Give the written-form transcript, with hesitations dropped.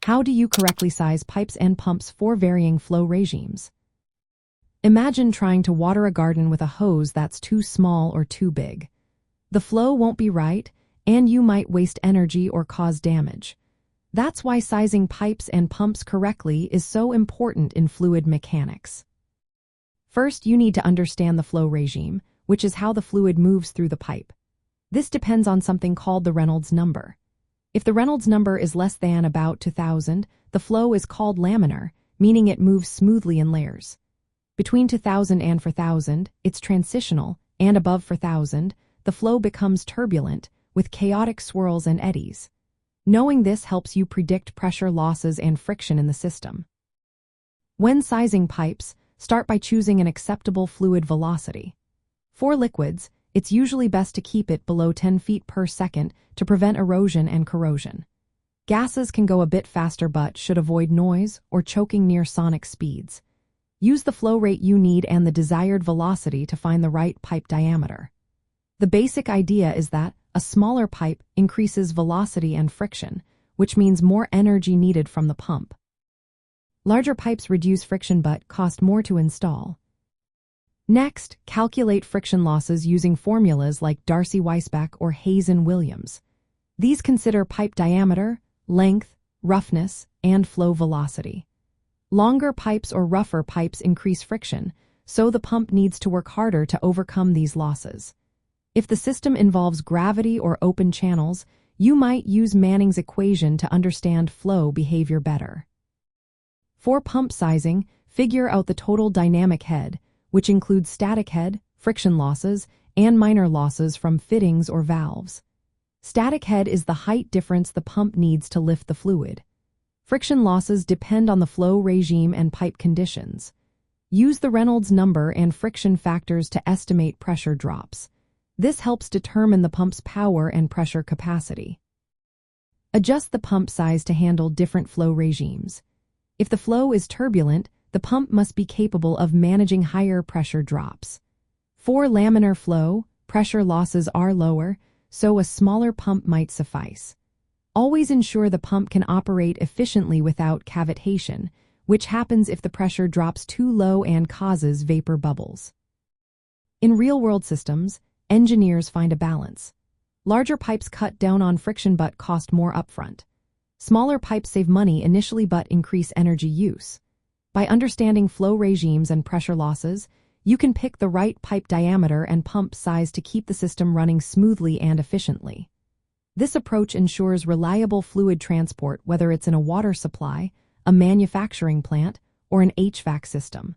How do you correctly size pipes and pumps for varying flow regimes? Imagine trying to water a garden with a hose that's too small or too big. The flow won't be right, and you might waste energy or cause damage. That's why sizing pipes and pumps correctly is so important in fluid mechanics. First, you need to understand the flow regime, which is how the fluid moves through the pipe. This depends on something called the Reynolds number. If the Reynolds number is less than about 2000, the flow is called laminar, meaning it moves smoothly in layers. Between 2000 and 4000, it's transitional, and above 4000, the flow becomes turbulent, with chaotic swirls and eddies. Knowing this helps you predict pressure losses and friction in the system. When sizing pipes, start by choosing an acceptable fluid velocity. For liquids, it's usually best to keep it below 10 feet per second to prevent erosion and corrosion. Gases can go a bit faster but should avoid noise or choking near sonic speeds. Use the flow rate you need and the desired velocity to find the right pipe diameter. The basic idea is that a smaller pipe increases velocity and friction, which means more energy needed from the pump. Larger pipes reduce friction but cost more to install. Next, calculate friction losses using formulas like Darcy-Weisbach or Hazen-Williams. These consider pipe diameter, length, roughness, and flow velocity. Longer pipes or rougher pipes increase friction, so the pump needs to work harder to overcome these losses. If the system involves gravity or open channels, you might use Manning's equation to understand flow behavior better. For pump sizing, figure out the total dynamic head, which includes static head, friction losses, and minor losses from fittings or valves. Static head is the height difference the pump needs to lift the fluid. Friction losses depend on the flow regime and pipe conditions. Use the Reynolds number and friction factors to estimate pressure drops. This helps determine the pump's power and pressure capacity. Adjust the pump size to handle different flow regimes. If the flow is turbulent, the pump must be capable of managing higher pressure drops. For laminar flow, pressure losses are lower, so a smaller pump might suffice. Always ensure the pump can operate efficiently without cavitation, which happens if the pressure drops too low and causes vapor bubbles. In real-world systems, engineers find a balance. Larger pipes cut down on friction but cost more upfront. Smaller pipes save money initially but increase energy use. By understanding flow regimes and pressure losses, you can pick the right pipe diameter and pump size to keep the system running smoothly and efficiently. This approach ensures reliable fluid transport whether it's in a water supply, a manufacturing plant, or an HVAC system.